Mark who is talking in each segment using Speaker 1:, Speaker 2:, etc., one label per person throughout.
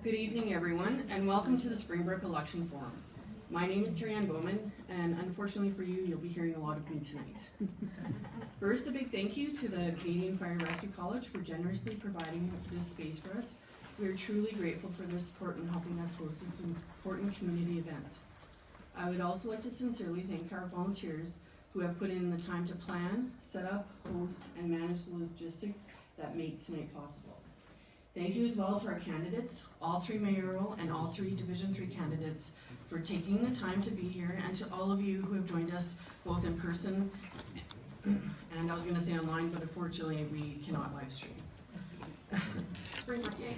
Speaker 1: Good evening, everyone, and welcome to the Springbrook Election Forum. My name is Terry Ann Bowman, and unfortunately for you, you'll be hearing a lot of me tonight. First, a big thank you to the Canadian Fire Rescue College for generously providing this space for us. We are truly grateful for their support in helping us host this important community event. I would also like to sincerely thank our volunteers who have put in the time to plan, set up, host, and manage the logistics that make tonight possible. Thank you as well to our candidates, all three mayoral and all three Division 3 candidates, for taking the time to be here, and to all of you who have joined us both in person and I was going to say online, but unfortunately we cannot live stream. Springbrook, yay.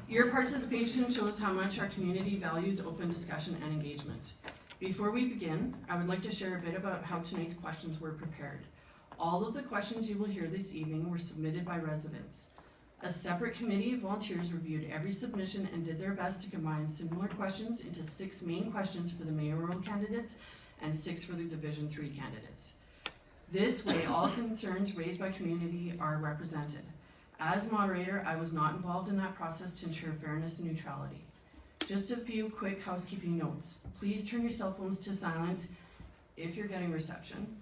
Speaker 1: Your participation shows how much our community values open discussion and engagement. Before we begin, I would like to share a bit about how tonight's questions were prepared. All of the questions you will hear this evening were submitted by residents. A separate committee of volunteers reviewed every submission and did their best to combine similar questions into 6 main questions for the mayoral candidates and 6 for the Division 3 candidates. This way, all concerns raised by community are represented. As moderator, I was not involved in that process to ensure fairness and neutrality. Just a few quick housekeeping notes. Please turn your cell phones to silent if you're getting reception.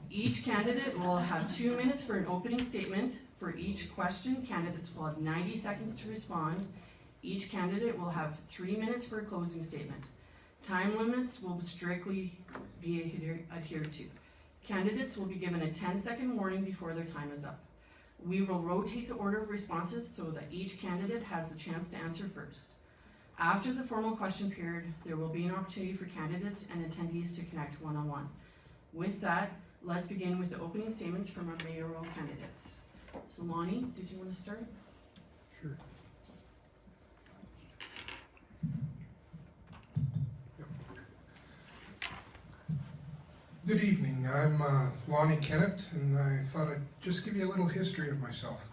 Speaker 1: Each candidate will have 2 minutes for an opening statement. For each question, candidates will have 90 seconds to respond. Each candidate will have 3 minutes for a closing statement. Time limits will strictly be adhered to. Candidates will be given a 10-second warning before their time is up. We will rotate the order of responses so that each candidate has the chance to answer first. After the formal question period, there will be an opportunity for candidates and attendees to connect one-on-one. With that, let's begin with the opening statements from our mayoral candidates. So Lonnie, did you want to start?
Speaker 2: Sure. Yep. Good evening, I'm Lonnie Kennett, and I thought I'd just give you a little history of myself.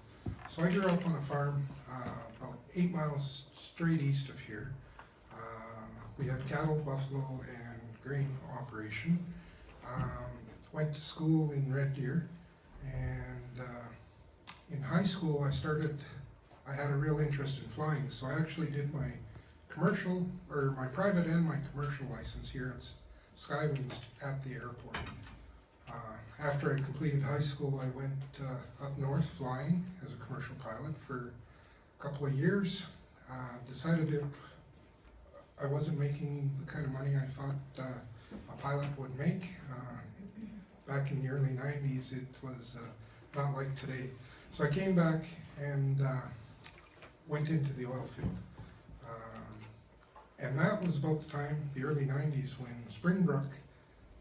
Speaker 2: So I grew up on a farm about 8 miles straight east of here. We had cattle, buffalo, and grain operation. Went to school in Red Deer, and in high school I had a real interest in flying, so I actually did my my private and my commercial license here at Skywings at the airport. After I completed high school, I went up north flying as a commercial pilot for a couple of years. Decided I wasn't making the kind of money I thought a pilot would make. Back in the early 90s, it was not like today. So I came back and went into the oil field. And that was about the time, the early 90s, when Springbrook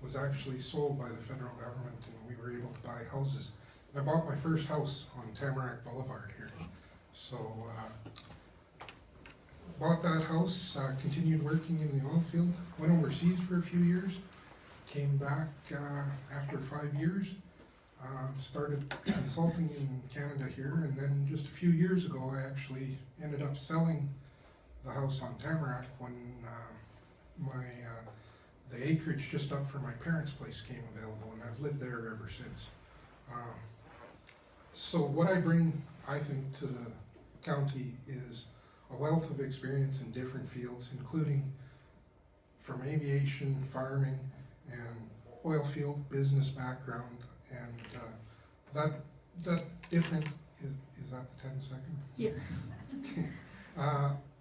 Speaker 2: was actually sold by the federal government and we were able to buy houses. And I bought my first house on Tamarack Boulevard here. So bought that house, continued working in the oil field, went overseas for a few years, came back after 5 years, started consulting in Canada here, and then just a few years ago I actually ended up selling the house on Tamarack when the acreage just up from my parents' place came available, and I've lived there ever since. So what I bring, I think, to the county is a wealth of experience in different fields, including from aviation, farming, and oil field business background, and that difference is that the 10 second?
Speaker 1: Yeah.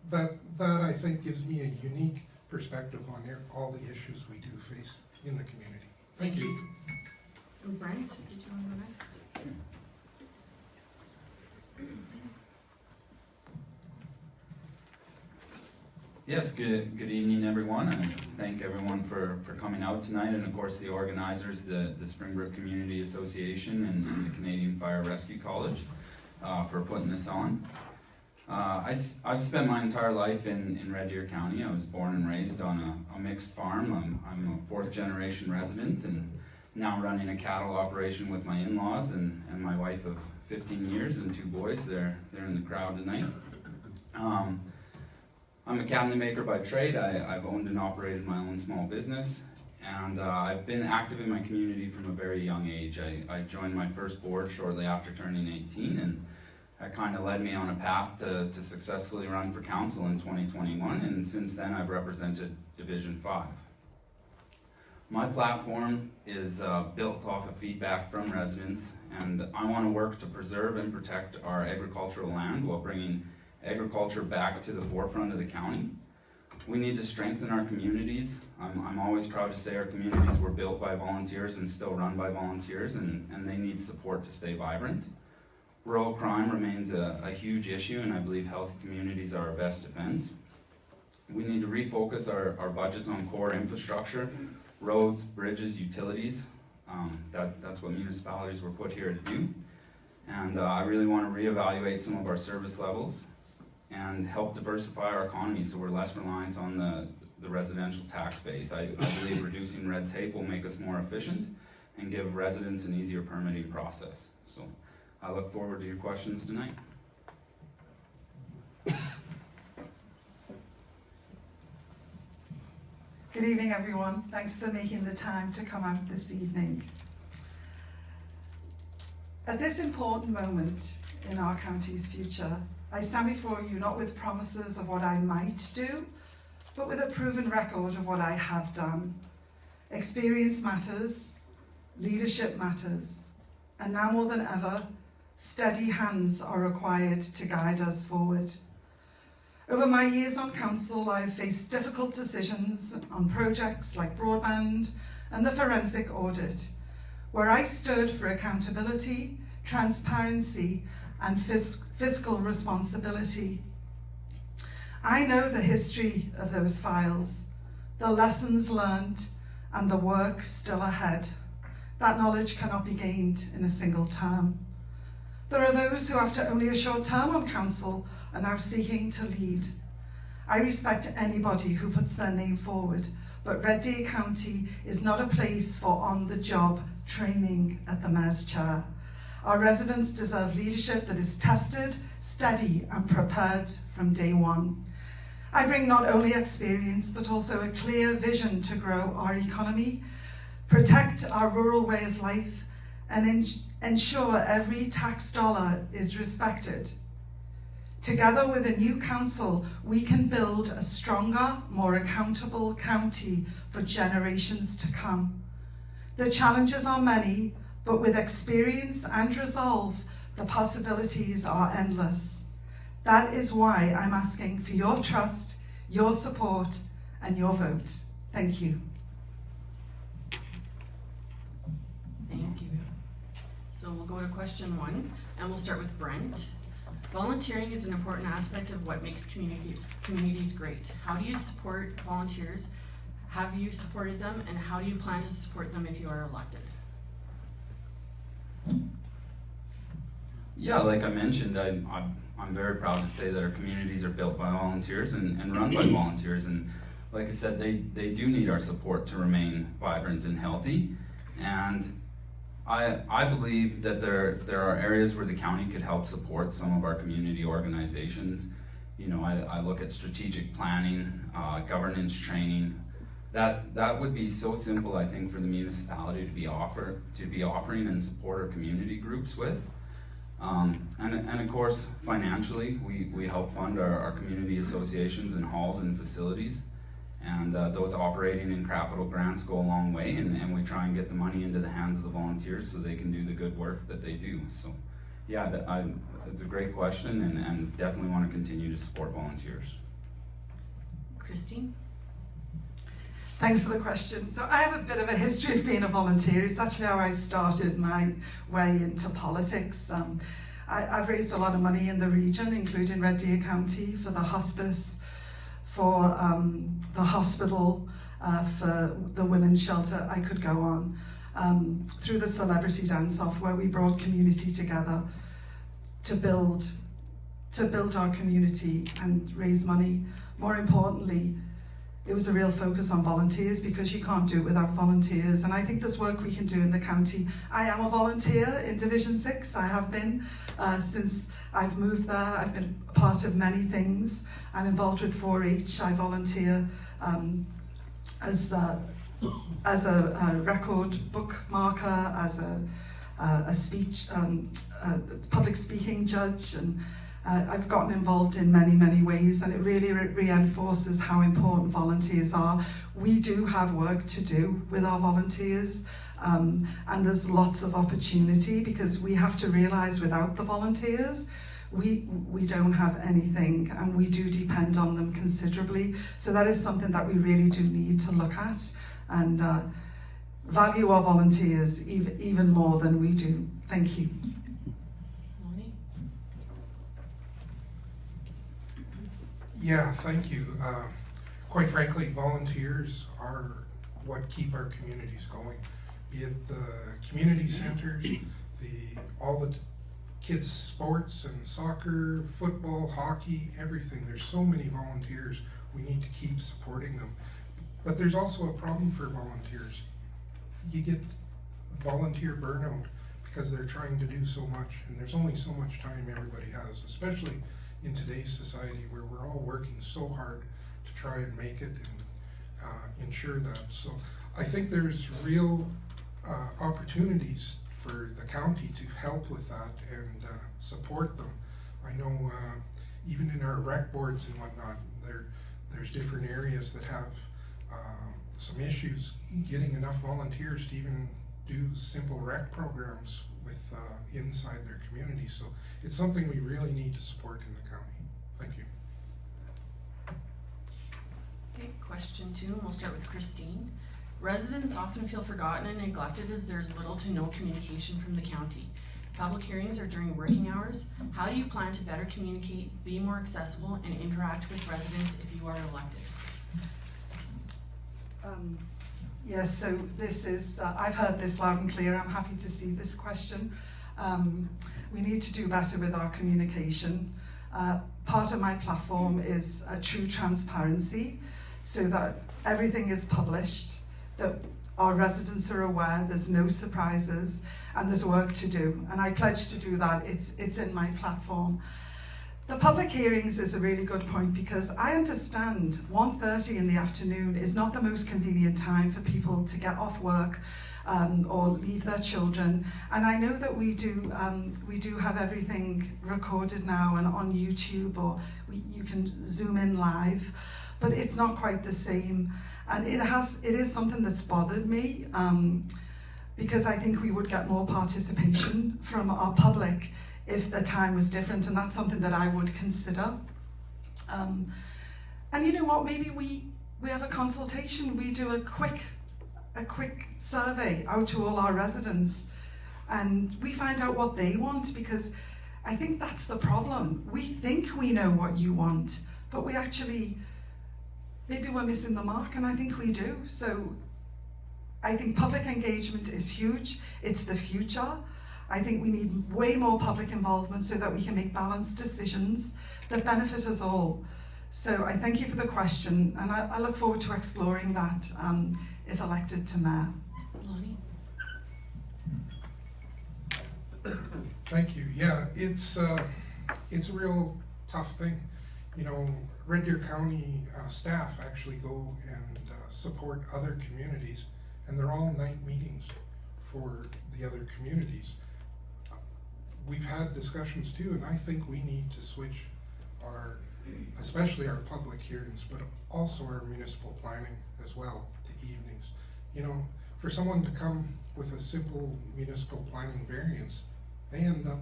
Speaker 2: That I think gives me a unique perspective on all the issues we do face in the community. Thank you.
Speaker 1: And Brent, did you want to go next?
Speaker 3: Yes, good evening, everyone, and thank everyone for coming out tonight, and of course the organizers, the Springbrook Community Association and the Canadian Fire Rescue College for putting this on. I've spent my entire life in Red Deer County. I was born and raised on a mixed farm. I'm a 4th generation resident and now running a cattle operation with my in-laws and my wife of 15 years and 2 boys. They're in the crowd tonight. I'm a cabinet maker by trade. I've owned and operated my own small business, and I've been active in my community from a very young age. I joined my first board shortly after turning 18 and that kind of led me on a path to successfully run for council in 2021, and since then I've represented Division 5. My platform is built off of feedback from residents, and I want to work to preserve and protect our agricultural land while bringing agriculture back to the forefront of the county. We need to strengthen our communities. I'm always proud to say our communities were built by volunteers and still run by volunteers, and they need support to stay vibrant. Rural crime remains a huge issue, and I believe healthy communities are our best defense. We need to refocus our budgets on core infrastructure, roads, bridges, utilities. That's what municipalities were put here to do. And I really want to reevaluate some of our service levels and help diversify our economy so we're less reliant on the residential tax base. I believe reducing red tape will make us more efficient and give residents an easier permitting process. So I look forward to your questions tonight.
Speaker 4: Good evening, everyone. Thanks for making the time to come out this evening. At this important moment in our county's future, I stand before you not with promises of what I might do, but with a proven record of what I have done. Experience matters, leadership matters, and now more than ever, steady hands are required to guide us forward. Over my years on council, I have faced difficult decisions on projects like broadband and the forensic audit, where I stood for accountability, transparency, and fiscal responsibility. I know the history of those files, the lessons learned, and the work still ahead. That knowledge cannot be gained in a single term. There are those who, after only a short term on council, are now seeking to lead. I respect anybody who puts their name forward, but Red Deer County is not a place for on-the-job training at the mayor's chair. Our residents deserve leadership that is tested, steady, and prepared from day one. I bring not only experience, but also a clear vision to grow our economy, protect our rural way of life, and ensure every tax dollar is respected. Together with a new council, we can build a stronger, more accountable county for generations to come. The challenges are many, but with experience and resolve, the possibilities are endless. That is why I'm asking for your trust, your support, and your vote. Thank you.
Speaker 1: Thank you. So we'll go to question 1, and we'll start with Brent. Volunteering is an important aspect of what makes communities great. How do you support volunteers? Have you supported them, and how do you plan to support them if you are elected?
Speaker 3: Yeah, like I mentioned, I'm very proud to say that our communities are built by volunteers and run by volunteers, and like I said, they do need our support to remain vibrant and healthy. And I believe that there are areas where the county could help support some of our community organizations. You know, I look at strategic planning, governance training. That would be so simple, I think, for the municipality to be offering and support our community groups with. And of course, financially, we help fund our community associations and halls and facilities. And those operating in capital grants go a long way, and we try and get the money into the hands of the volunteers so they can do the good work that they do. So yeah, that's a great question, and definitely want to continue to support volunteers.
Speaker 1: Christine?
Speaker 4: Thanks for the question. So I have a bit of a history of being a volunteer. It's actually how I started my way into politics. I've raised a lot of money in the region, including Red Deer County, for the hospice, for the hospital, for the women's shelter. I could go on. Through the celebrity dance-off, where we brought community together to build our community and raise money. More importantly, it was a real focus on volunteers, because you can't do it without volunteers. And I think there's work we can do in the county. I am a volunteer in Division 6. I have been since I've moved there. I've been a part of many things. I'm involved with 4-H. I volunteer as a record bookmarker, as a a public speaking judge, and I've gotten involved in many ways, and it really reinforces how important volunteers are. We do have work to do with our volunteers, and there's lots of opportunity, because we have to realise without the volunteers, we don't have anything, and we do depend on them considerably. So that is something that we really do need to look at, and value our volunteers even more than we do. Thank you.
Speaker 1: Lonnie?
Speaker 2: Yeah, thank you. Quite frankly, volunteers are what keep our communities going. Be it the community centers, all the kids' sports and soccer, football, hockey, everything. There's so many volunteers. We need to keep supporting them. But there's also a problem for volunteers. You get volunteer burnout because they're trying to do so much, and there's only so much time everybody has, especially in today's society where we're all working so hard to try and make it and ensure that. So I think there's real opportunities for the county to help with that and support them. I know even in our rec boards and whatnot, there's different areas that have some issues getting enough volunteers to even do simple rec programs with inside their community. So it's something we really need to support in the county. Thank you.
Speaker 1: Okay, question 2, and we'll start with Christine. Residents often feel forgotten and neglected as there is little to no communication from the county. Public hearings are during working hours. How do you plan to better communicate, be more accessible, and interact with residents if you are elected?
Speaker 4: Yes, so this is, I've heard this loud and clear. I'm happy to see this question. We need to do better with our communication. Part of my platform is true transparency, so that everything is published, that our residents are aware, there's no surprises, and there's work to do. And I pledge to do that. It's in my platform. The public hearings is a really good point, because I understand 1:30 in the afternoon is not the most convenient time for people to get off work or leave their children. And I know that we do have everything recorded now and on YouTube, or you can zoom in live, but it's not quite the same. And it is something that's bothered me, because I think we would get more participation from our public if the time was different, and that's something that I would consider. And you know what, maybe we have a consultation, we do a quick survey out to all our residents, and we find out what they want, because I think that's the problem. We think we know what you want, but we actually, maybe we're missing the mark, and I think we do. So I think public engagement is huge. It's the future. I think we need way more public involvement so that we can make balanced decisions that benefit us all. So I thank you for the question, and I look forward to exploring that if elected to mayor.
Speaker 1: Lonnie?
Speaker 2: Thank you. Yeah, it's a real tough thing. You know, Red Deer County staff actually go and support other communities, and they're all night meetings for the other communities. We've had discussions too, and I think we need to switch especially our public hearings, but also our municipal planning as well, to evenings. You know, for someone to come with a simple municipal planning variance, they end up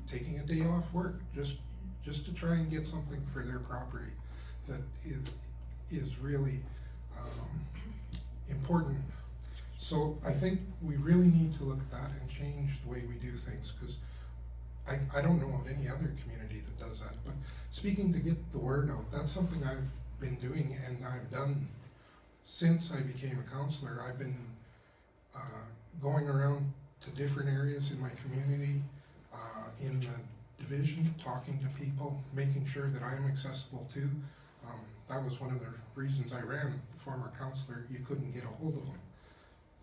Speaker 2: taking a day off work just to try and get something for their property that is really important. So I think we really need to look at that and change the way we do things, because I don't know of any other community that does that. But speaking to get the word out, that's something I've been doing, and I've done since I became a councillor. I've been going around to different areas in my community, in the division, talking to people, making sure that I am accessible too. That was one of the reasons I ran. The former councillor, you couldn't get a hold of him.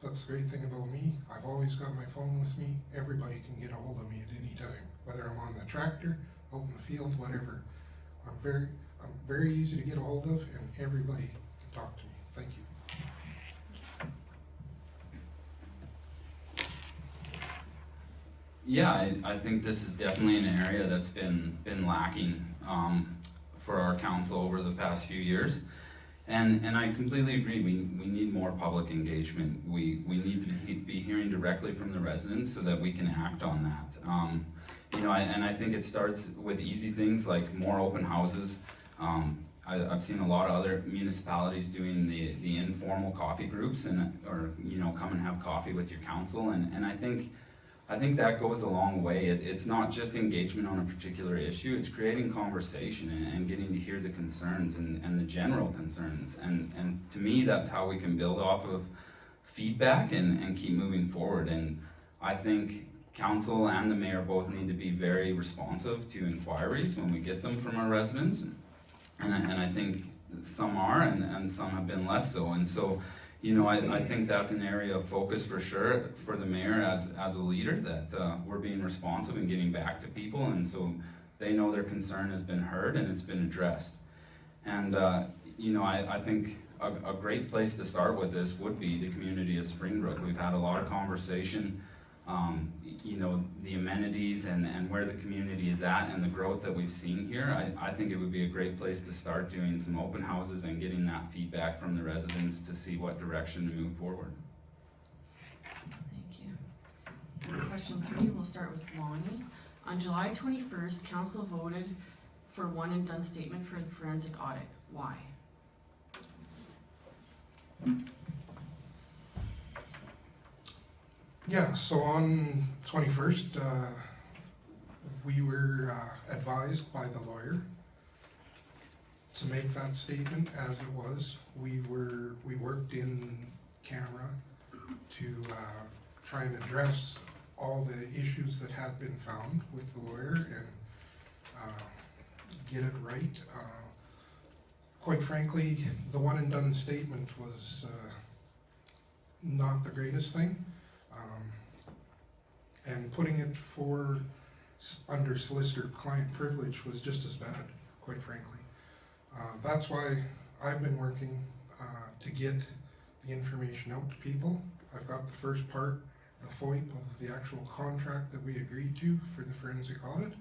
Speaker 2: That's the great thing about me. I've always got my phone with me. Everybody can get a hold of me at any time, whether I'm on the tractor, out in the field, whatever. I'm very easy to get a hold of, and everybody can talk to me. Thank you.
Speaker 3: Yeah, I think this is definitely an area that's been lacking for our council over the past few years. And I completely agree, we need more public engagement. We need to be hearing directly from the residents so that we can act on that. You know, and I think it starts with easy things like more open houses. I've seen a lot of other municipalities doing the informal coffee groups or you know, come and have coffee with your council, and I think that goes a long way. It's not just engagement on a particular issue, it's creating conversation and getting to hear the concerns and the general concerns. And to me, that's how we can build off of feedback and keep moving forward. And I think council and the mayor both need to be very responsive to inquiries when we get them from our residents. And I think some are and some have been less so. And so, you know, I think that's an area of focus for sure for the mayor as a leader, that we're being responsive and getting back to people, and so they know their concern has been heard and it's been addressed. And you know, I think a great place to start with this would be the community of Springbrook. We've had a lot of conversation, you know, the amenities and where the community is at and the growth that we've seen here. I think it would be a great place to start doing some open houses and getting that feedback from the residents to see what direction to move forward.
Speaker 1: Thank you. And question 3, we'll start with Lonnie. On July 21st, council voted for one and done statement for the forensic audit. Why?
Speaker 2: Yeah, so on 21st, we were advised by the lawyer to make that statement as it was. We worked in camera to try and address all the issues that had been found with the lawyer and get it right. Quite frankly, the one and done statement was not the greatest thing. And putting it under solicitor-client privilege was just as bad, quite frankly. That's why I've been working to get the information out to people. I've got the first part, the FOIP of the actual contract that we agreed to for the forensic audit.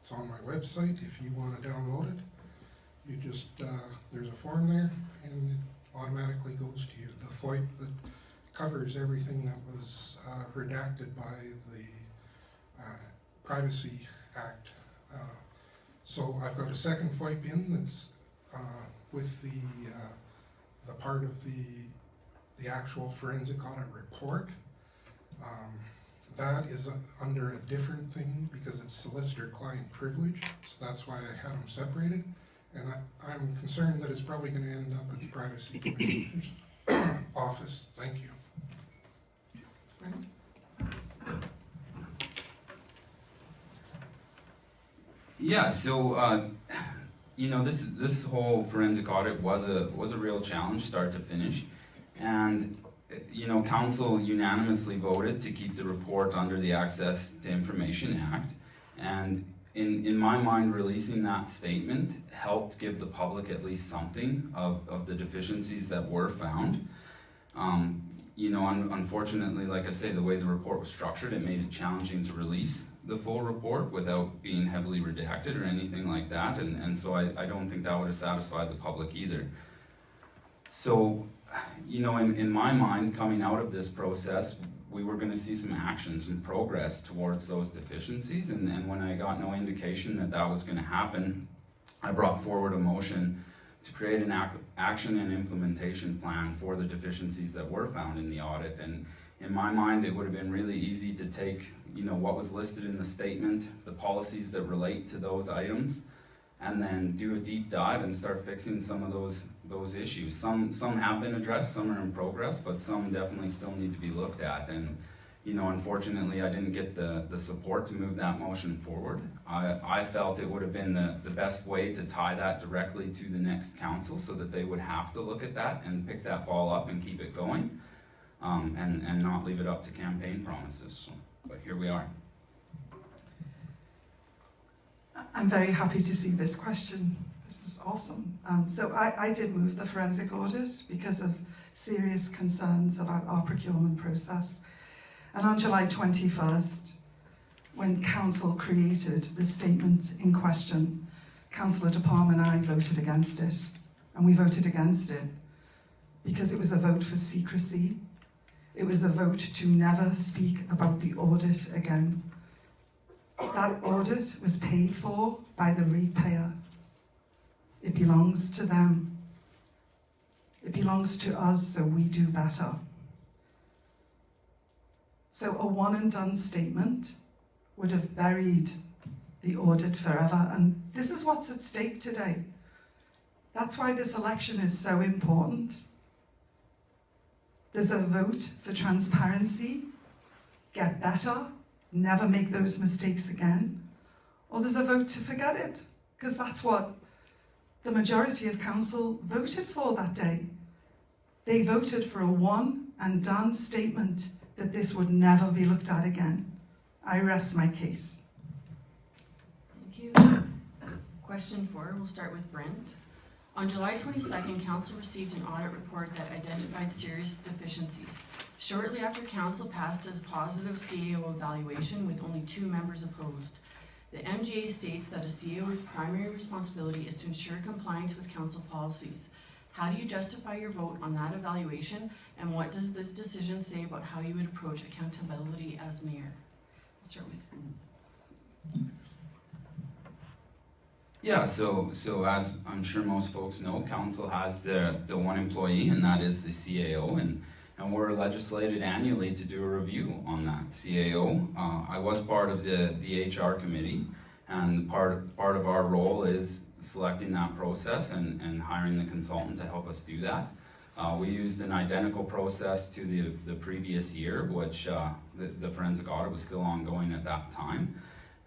Speaker 2: It's on my website if you want to download it. You just, there's a form there and it automatically goes to you. The FOIP that covers everything that was redacted by the Privacy Act. So I've got a second FOIP in that's with the part of the actual forensic audit report. That is under a different thing because it's solicitor-client privilege, so that's why I had them separated. And I'm concerned that it's probably going to end up at the Privacy Commissioner's office. Thank you.
Speaker 3: Yeah, so you know, this whole forensic audit was a real challenge, start to finish, and you know, council unanimously voted to keep the report under the Access to Information Act, and in my mind, releasing that statement helped give the public at least something of the deficiencies that were found. You know, unfortunately, like I say, the way the report was structured, it made it challenging to release the full report without being heavily redacted or anything like that, and so I don't think that would have satisfied the public either. So, you know, in my mind, coming out of this process, we were going to see some action, some progress towards those deficiencies, and when I got no indication that that was going to happen, I brought forward a motion to create an action and implementation plan for the deficiencies that were found in the audit. And in my mind, it would have been really easy to take, you know, what was listed in the statement, the policies that relate to those items, and then do a deep dive and start fixing some of those issues. Some have been addressed, some are in progress, but some definitely still need to be looked at. And you know, unfortunately, I didn't get the support to move that motion forward. I felt it would have been the best way to tie that directly to the next council so that they would have to look at that and pick that ball up and keep it going, and not leave it up to campaign promises. So, but here we are.
Speaker 4: I'm very happy to see this question. This is awesome. So I did move the forensic audit because of serious concerns about our procurement process. And on July 21st, when Council created the statement in question, Councillor De Palma and I voted against it. And we voted against it because it was a vote for secrecy. It was a vote to never speak about the audit again. That audit was paid for by the ratepayer. It belongs to them. It belongs to us, so we do better. So a one and done statement would have buried the audit forever, and this is what's at stake today. That's why this election is so important. There's a vote for transparency, get better, never make those mistakes again, or there's a vote to forget it, because that's what the majority of council voted for that day. They voted for a one and done statement that this would never be looked at again. I rest my case.
Speaker 1: Thank you. Question 4, we'll start with Brent. On July 22nd, Council received an audit report that identified serious deficiencies. Shortly after Council passed a positive CAO evaluation with only 2 members opposed. The MGA states that a CAO's primary responsibility is to ensure compliance with Council policies. How do you justify your vote on that evaluation, and what does this decision say about how you would approach accountability as mayor? I'll start with
Speaker 3: Yeah, so as I'm sure most folks know, council has the one employee, and that is the CAO, and we're legislated annually to do a review on that CAO. I was part of the HR committee, and part of our role is selecting that process and hiring the consultant to help us do that. We used an identical process to the previous year, which the forensic audit was still ongoing at that time.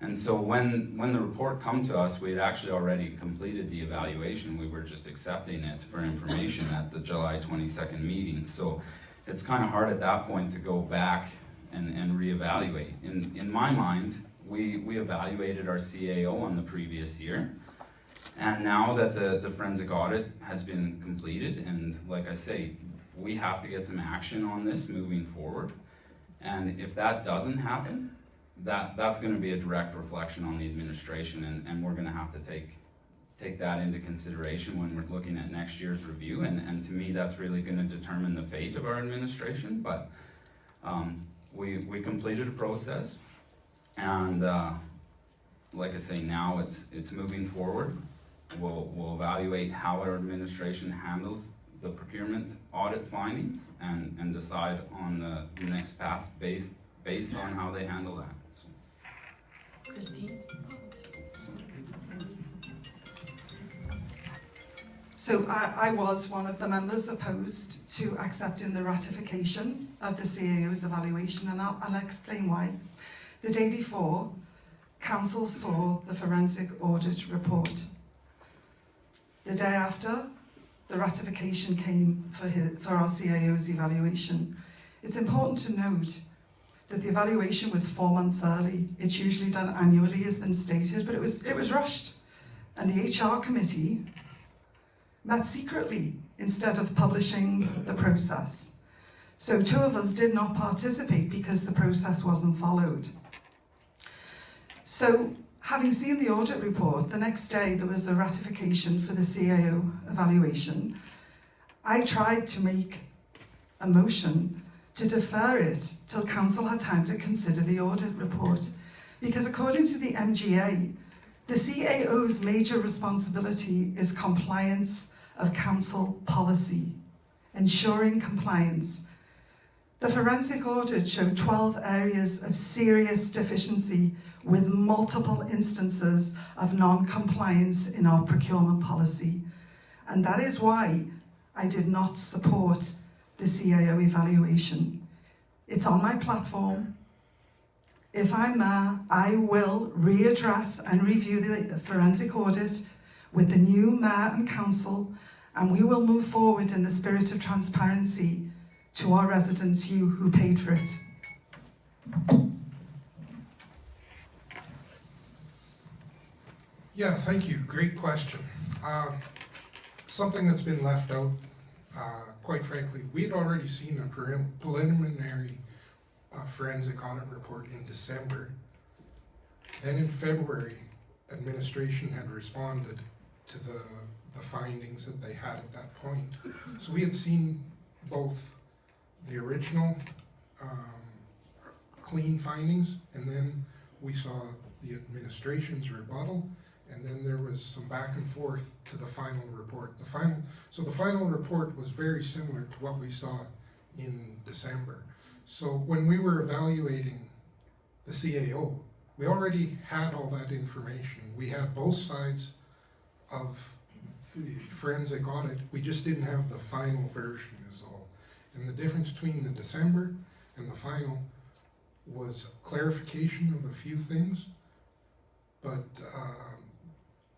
Speaker 3: And so when the report come to us, we had actually already completed the evaluation. We were just accepting it for information at the July 22nd meeting. So it's kind of hard at that point to go back and reevaluate. In my mind, we evaluated our CAO on the previous year. And now that the forensic audit has been completed, and like I say, we have to get some action on this moving forward. And if that doesn't happen, that's going to be a direct reflection on the administration, and we're going to have to take that into consideration when we're looking at next year's review. And to me, that's really going to determine the fate of our administration. But we completed a process, and like I say, now it's moving forward. We'll evaluate how our administration handles the procurement audit findings and decide on the next path based on how they handle that. So.
Speaker 1: Christine.
Speaker 4: So I was one of the members opposed to accepting the ratification of the CAO's evaluation, and I'll explain why. The day before, Council saw the forensic audit report. The day after, the ratification came for our CAO's evaluation. It's important to note that the evaluation was 4 months early. It's usually done annually, has been stated, but it was rushed. And the HR committee met secretly instead of publishing the process. So 2 of us did not participate because the process wasn't followed. So having seen the audit report, the next day there was a ratification for the CAO evaluation. I tried to make a motion to defer it till Council had time to consider the audit report, because according to the MGA, the CAO's major responsibility is compliance of Council policy, ensuring compliance. The forensic audit showed 12 areas of serious deficiency with multiple instances of non-compliance in our procurement policy. And that is why I did not support the CAO evaluation. It's on my platform. If I'm mayor, I will readdress and review the forensic audit with the new mayor and council, and we will move forward in the spirit of transparency to our residents, you who paid for it.
Speaker 2: Yeah, thank you. Great question. Something that's been left out, quite frankly, we'd already seen a preliminary forensic audit report in December Then in February, administration had responded to the findings that they had at that point. So we had seen both the original clean findings, and then we saw the administration's rebuttal, and then there was some back and forth to the final report. So the final report was very similar to what we saw in December. So when we were evaluating the CAO, we already had all that information. We had both sides of the forensic audit. We just didn't have the final version is all. And the difference between the December and the final was clarification of a few things, but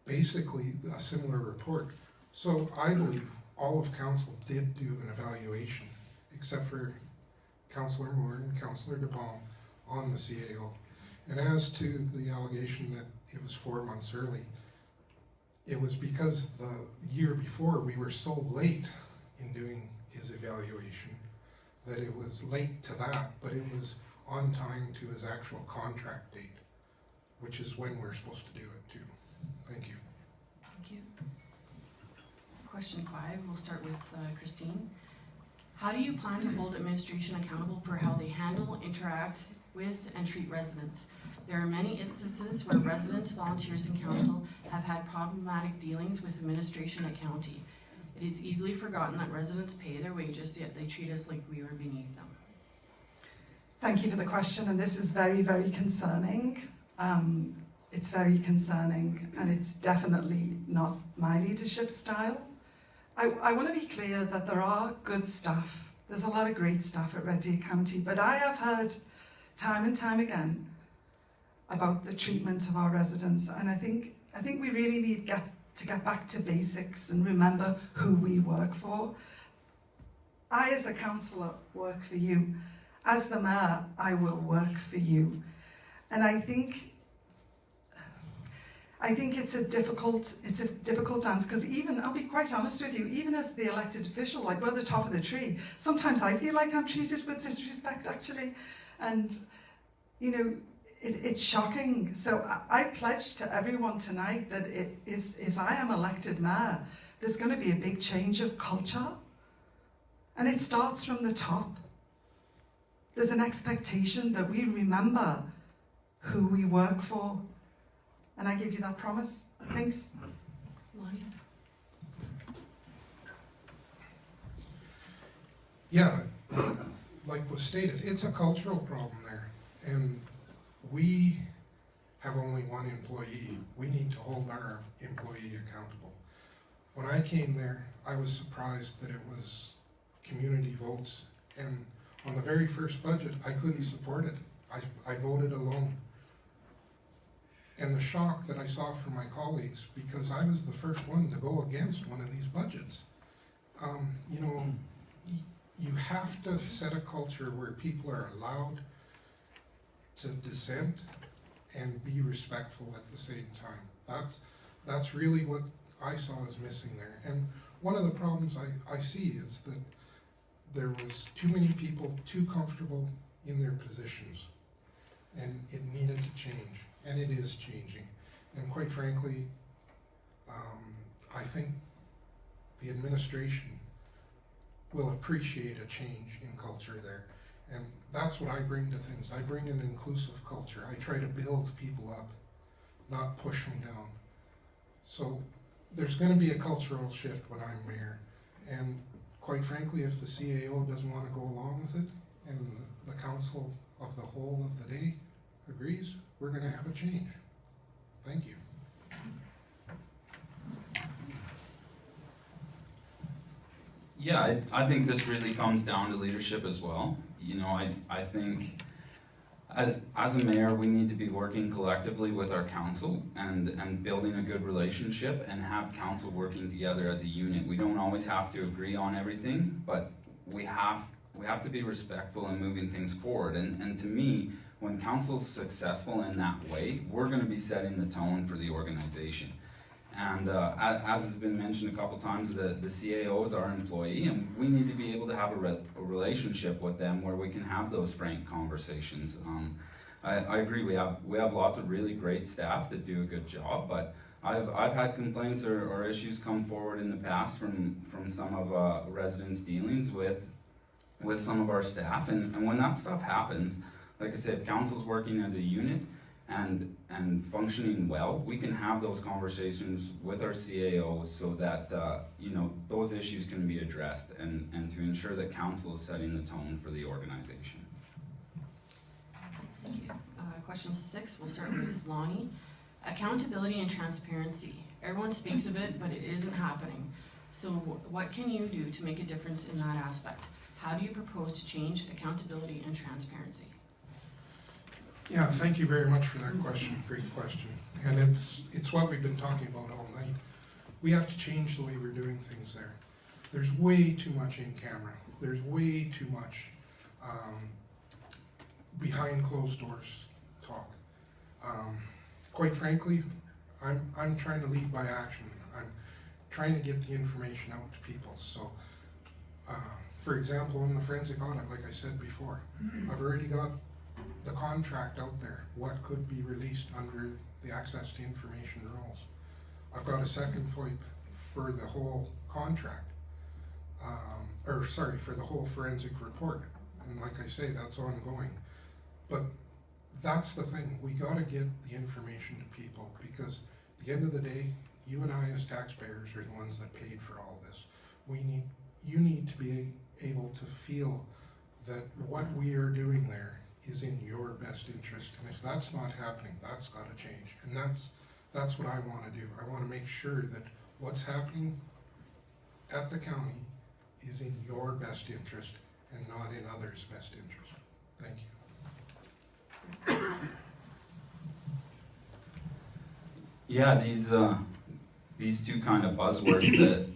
Speaker 2: basically a similar report. So I believe all of council did do an evaluation, except for Councillor Moore and Councillor DeBalm on the CAO. And as to the allegation that it was 4 months early, it was because the year before we were so late in doing his evaluation that it was late to that, but it was on time to his actual contract date, which is when we're supposed to do it too. Thank you.
Speaker 1: Thank you. Question 5, we'll start with Christine. How do you plan to hold administration accountable for how they handle, interact with, and treat residents? There are many instances where residents, volunteers, and council have had problematic dealings with administration at county. It is easily forgotten that residents pay their wages, yet they treat us like we are beneath them.
Speaker 4: Thank you for the question, and this is very, very concerning. It's very concerning, and it's definitely not my leadership style. I want to be clear that there are good staff. There's a lot of great staff at Red Deer County, but I have heard time and time again about the treatment of our residents, and I think we really need to get back to basics and remember who we work for. I, as a councillor, work for you. As the mayor, I will work for you. And I think it's a difficult dance, because even, I'll be quite honest with you, even as the elected official, like we're the top of the tree, sometimes I feel like I'm treated with disrespect, actually. And, you know, it's shocking. So I pledge to everyone tonight that if I am elected mayor, there's going to be a big change of culture. And it starts from the top. There's an expectation that we remember who we work for. And I give you that promise. Thanks.
Speaker 1: Lonnie?
Speaker 2: Yeah, like was stated, it's a cultural problem there. And we have only one employee. We need to hold our employee accountable. When I came there, I was surprised that it was community votes. And on the very first budget, I couldn't support it. I voted alone. And the shock that I saw from my colleagues, because I was the first one to go against one of these budgets. You know, you have to set a culture where people are allowed to dissent and be respectful at the same time. That's really what I saw as missing there. And one of the problems I see is that there was too many people too comfortable in their positions, and it needed to change, and it is changing. And quite frankly, I think the administration will appreciate a change in culture there. And that's what I bring to things. I bring an inclusive culture. I try to build people up, not push them down. So there's going to be a cultural shift when I'm mayor. And quite frankly, if the CAO doesn't want to go along with it, and the council of the whole of the day agrees, we're going to have a change. Thank you.
Speaker 3: Yeah, I think this really comes down to leadership as well. You know, I think as a mayor, we need to be working collectively with our council and building a good relationship and have council working together as a unit. We don't always have to agree on everything, but we have to be respectful in moving things forward. And to me, when council's successful in that way, we're going to be setting the tone for the organization. And as has been mentioned a couple times, the CAO is our employee, and we need to be able to have a relationship with them where we can have those frank conversations. I agree. We have lots of really great staff that do a good job, but I've had complaints or issues come forward in the past from some of residents' dealings with some of our staff, and when that stuff happens, like I said, if council's working as a unit and functioning well, we can have those conversations with our CAOs so that those issues can be addressed and to ensure that council is setting the tone for the organization.
Speaker 1: Thank you. Question 6, we'll start with Lonnie. Accountability and transparency. Everyone speaks of it, but it isn't happening. So what can you do to make a difference in that aspect? How do you propose to change accountability and transparency?
Speaker 2: Yeah, thank you very much for that question. Great question. And it's what we've been talking about all night. We have to change the way we're doing things there. There's way too much in camera. There's way too much behind closed doors talk. Quite frankly, I'm trying to lead by action. I'm trying to get the information out to people. So, for example, on the forensic audit, like I said before, I've already got the contract out there, what could be released under the access to information rules. I've got a second FOIP for the whole contract, for the whole forensic report. And like I say, that's ongoing. But that's the thing, we gotta get the information to people, because at the end of the day, you and I as taxpayers are the ones that paid for all this. You need to be able to feel that what we are doing there is in your best interest. And if that's not happening, that's gotta change. And that's what I wanna do. I wanna make sure that what's happening at the county is in your best interest and not in others' best interest. Thank you.
Speaker 3: Yeah, these two kind of buzzwords that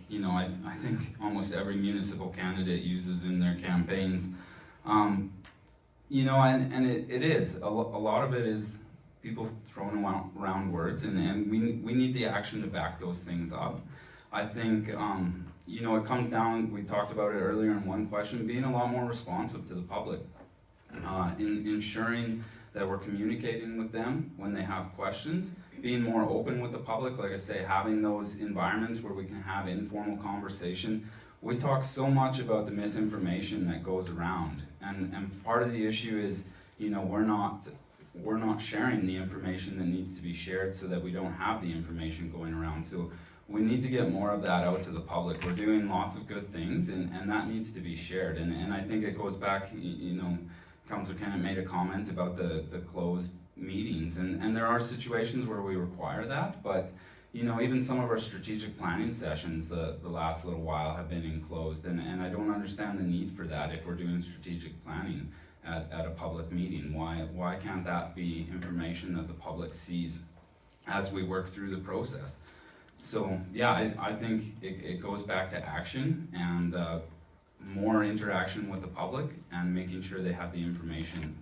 Speaker 3: I think almost every municipal candidate uses in their campaigns. And it is a lot of it is people throwing around words, and we need the action to back those things up. I think it comes down. We talked about it earlier in one question, being a lot more responsive to the public, in ensuring that we're communicating with them when they have questions, being more open with the public. Like I say, having those environments where we can have informal conversation. We talk so much about the misinformation that goes around, and part of the issue is, we're not sharing the information that needs to be shared, so that we don't have the information going around. So we need to get more of that out to the public. We're doing lots of good things, and that needs to be shared. And I think it goes back, Councillor Kennett made a comment about the closed meetings, and there are situations where we require that, but even some of our strategic planning sessions the last little while have been enclosed, and I don't understand the need for that if we're doing strategic planning at a public meeting. Why can't that be information that the public sees as we work through the process? So yeah, I think it goes back to action and more interaction with the public and making sure they have the information.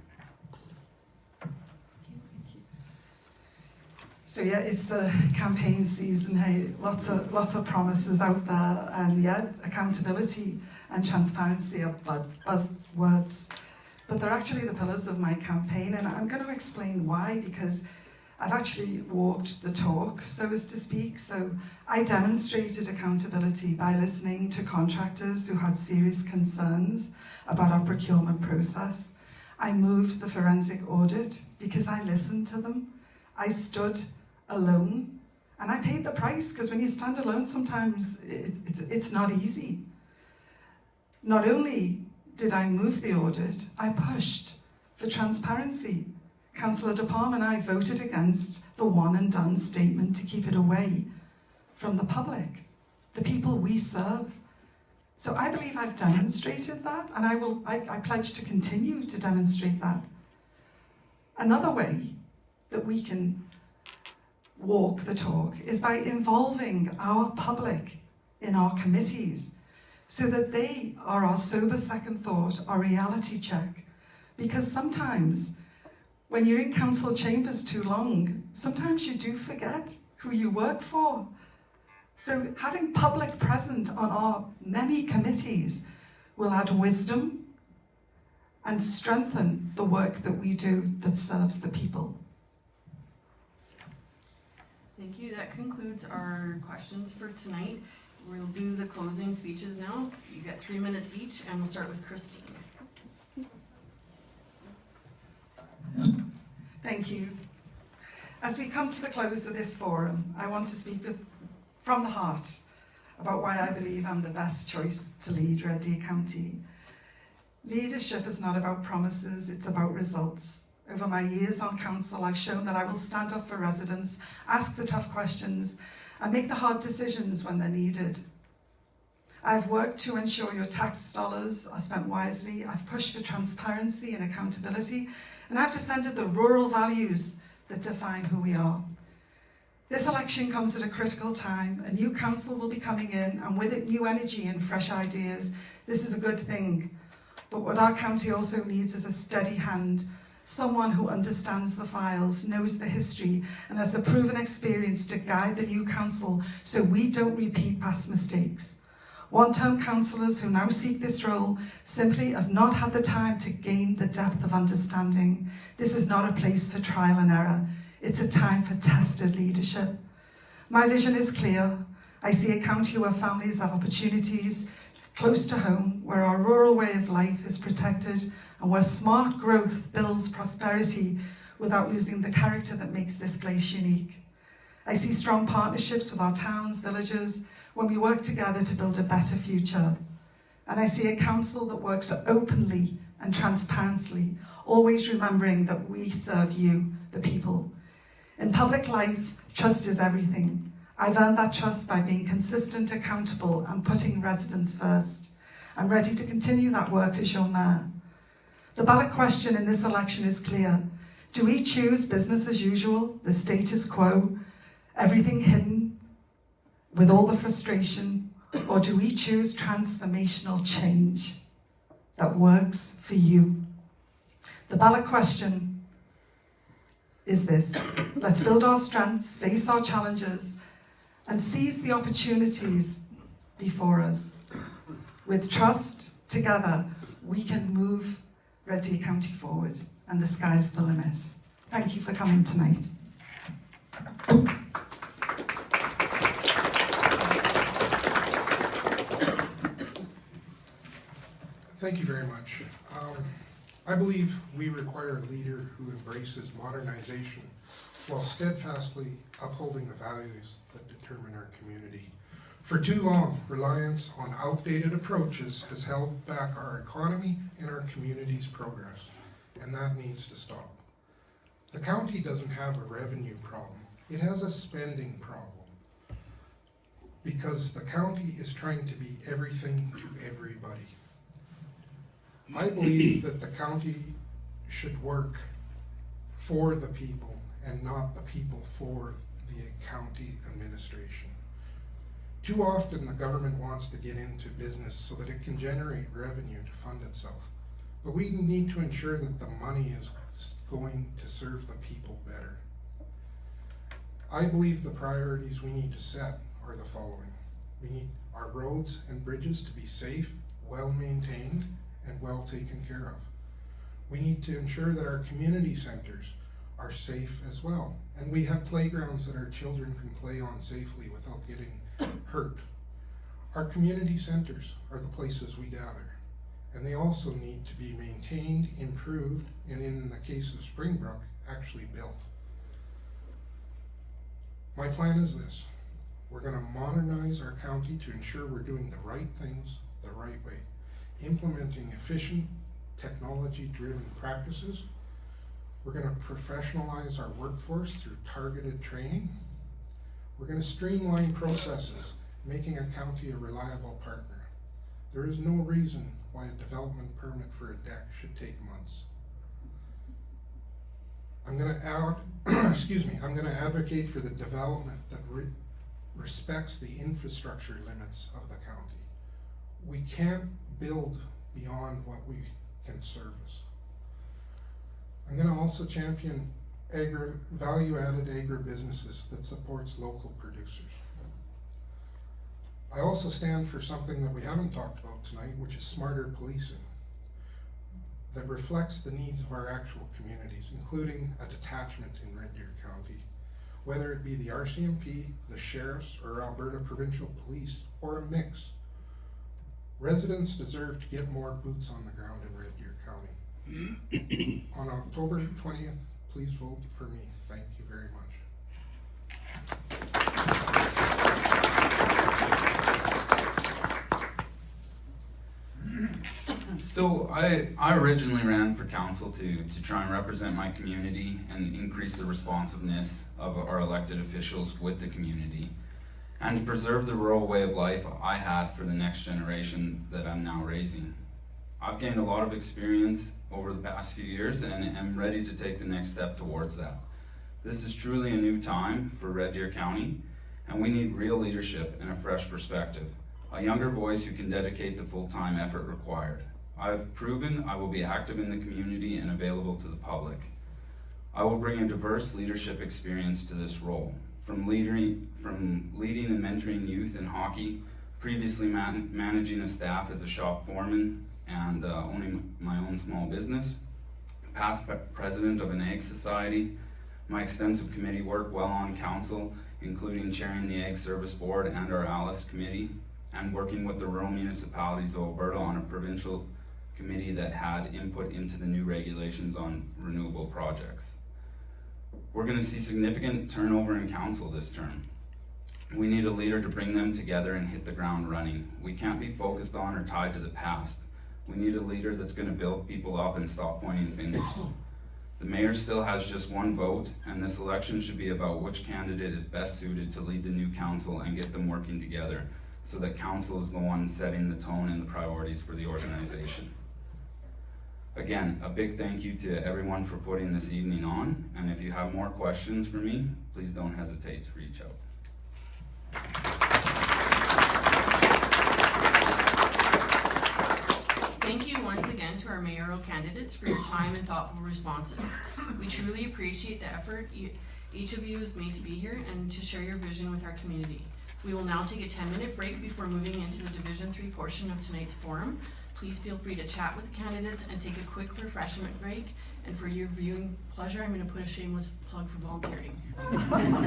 Speaker 4: So yeah, it's the campaign season. Hey, lots of promises out there, and yeah, accountability and transparency are buzzwords, but they're actually the pillars of my campaign, and I'm going to explain why, because I've actually walked the talk, so as to speak. So I demonstrated accountability by listening to contractors who had serious concerns about our procurement process. I moved the forensic audit because I listened to them. I stood alone, and I paid the price, because when you stand alone, sometimes it's not easy. Not only did I move the audit, I pushed for transparency. Councillor De Palm and I voted against the one and done statement to keep it away from the public, the people we serve. So I believe I've demonstrated that, and I pledge to continue to demonstrate that. Another way that we can walk the talk is by involving our public in our committees, so that they are our sober second thought, our reality check. Because sometimes when you're in council chambers too long, sometimes you do forget who you work for. So having public present on our many committees will add wisdom and strengthen the work that we do that serves the people.
Speaker 1: Thank you. That concludes our questions for tonight. We'll do the closing speeches now. You get 3 minutes each, and we'll start with Christine.
Speaker 4: Thank you. As we come to the close of this forum, I want to speak from the heart about why I believe I'm the best choice to lead Red Deer County. Leadership is not about promises, it's about results. Over my years on council, I've shown that I will stand up for residents, ask the tough questions, and make the hard decisions when they're needed. I've worked to ensure your tax dollars are spent wisely. I've pushed for transparency and accountability, and I've defended the rural values that define who we are. This election comes at a critical time. A new council will be coming in, and with it new energy and fresh ideas. This is a good thing. But what our county also needs is a steady hand, someone who understands the files, knows the history, and has the proven experience to guide the new council so we don't repeat past mistakes. One-term councillors who now seek this role simply have not had the time to gain the depth of understanding. This is not a place for trial and error. It's a time for tested leadership. My vision is clear. I see a county where families have opportunities close to home, where our rural way of life is protected, and where smart growth builds prosperity without losing the character that makes this place unique. I see strong partnerships with our towns, villages, when we work together to build a better future. And I see a council that works openly and transparently, always remembering that we serve you, the people. In public life, trust is everything. I've earned that trust by being consistent, accountable, and putting residents first. I'm ready to continue that work as your mayor. The ballot question in this election is clear. Do we choose business as usual, the status quo, everything hidden with all the frustration, or do we choose transformational change that works for you? The ballot question is this. Let's build our strengths, face our challenges, and seize the opportunities before us. With trust, together, we can move Red Deer County forward, and the sky's the limit. Thank you for coming tonight.
Speaker 2: Thank you very much. I believe we require a leader who embraces modernization while steadfastly upholding the values that determine our community. For too long, reliance on outdated approaches has held back our economy and our community's progress, and that needs to stop. The county doesn't have a revenue problem, it has a spending problem, because the county is trying to be everything to everybody. I believe that the county should work for the people and not the people for the county administration. Too often the government wants to get into business so that it can generate revenue to fund itself. But we need to ensure that the money is going to serve the people better. I believe the priorities we need to set are the following. We need our roads and bridges to be safe, well-maintained, and well taken care of. We need to ensure that our community centers are safe as well, and we have playgrounds that our children can play on safely without getting hurt. Our community centers are the places we gather, and they also need to be maintained, improved, and in the case of Springbrook, actually built. My plan is this. We're going to modernize our county to ensure we're doing the right things the right way, implementing efficient, technology-driven practices. We're going to professionalize our workforce through targeted training. We're going to streamline processes, making a county a reliable partner. There is no reason why a development permit for a deck should take months. I'm going to advocate for the development that respects the infrastructure limits of the county. We can't build beyond what we can service. I'm going to also champion value-added agribusinesses that supports local producers. I also stand for something that we haven't talked about tonight, which is smarter policing. that reflects the needs of our actual communities, including a detachment in Red Deer County, whether it be the RCMP, the sheriffs, or Alberta Provincial Police, or a mix. Residents deserve to get more boots on the ground in Red Deer County. On October 20th, please vote for me. Thank you very much.
Speaker 3: So I originally ran for council to try and represent my community and increase the responsiveness of our elected officials with the community, and to preserve the rural way of life I had for the next generation that I'm now raising. I've gained a lot of experience over the past few years and am ready to take the next step towards that. This is truly a new time for Red Deer County, and we need real leadership and a fresh perspective, a younger voice who can dedicate the full-time effort required. I've proven I will be active in the community and available to the public. I will bring a diverse leadership experience to this role, from leading and mentoring youth in hockey, previously managing a staff as a shop foreman and owning my own small business, past president of an ag society, my extensive committee work while on council, including chairing the Ag Service Board and our ALICE committee, and working with the rural municipalities of Alberta on a provincial committee that had input into the new regulations on renewable projects. We're going to see significant turnover in council this term. We need a leader to bring them together and hit the ground running. We can't be focused on or tied to the past. We need a leader that's going to build people up and stop pointing fingers. The mayor still has just one vote, and this election should be about which candidate is best suited to lead the new council and get them working together, so that council is the one setting the tone and the priorities for the organization. Again, a big thank you to everyone for putting this evening on, and if you have more questions for me, please don't hesitate to reach out.
Speaker 1: Thank you once again to our mayoral candidates for your time and thoughtful responses. We truly appreciate the effort each of you has made to be here and to share your vision with our community. We will now take a 10-minute break before moving into the Division 3 portion of tonight's forum. Please feel free to chat with the candidates and take a quick refreshment break. And for your viewing pleasure, I'm going to put a shameless plug for volunteering.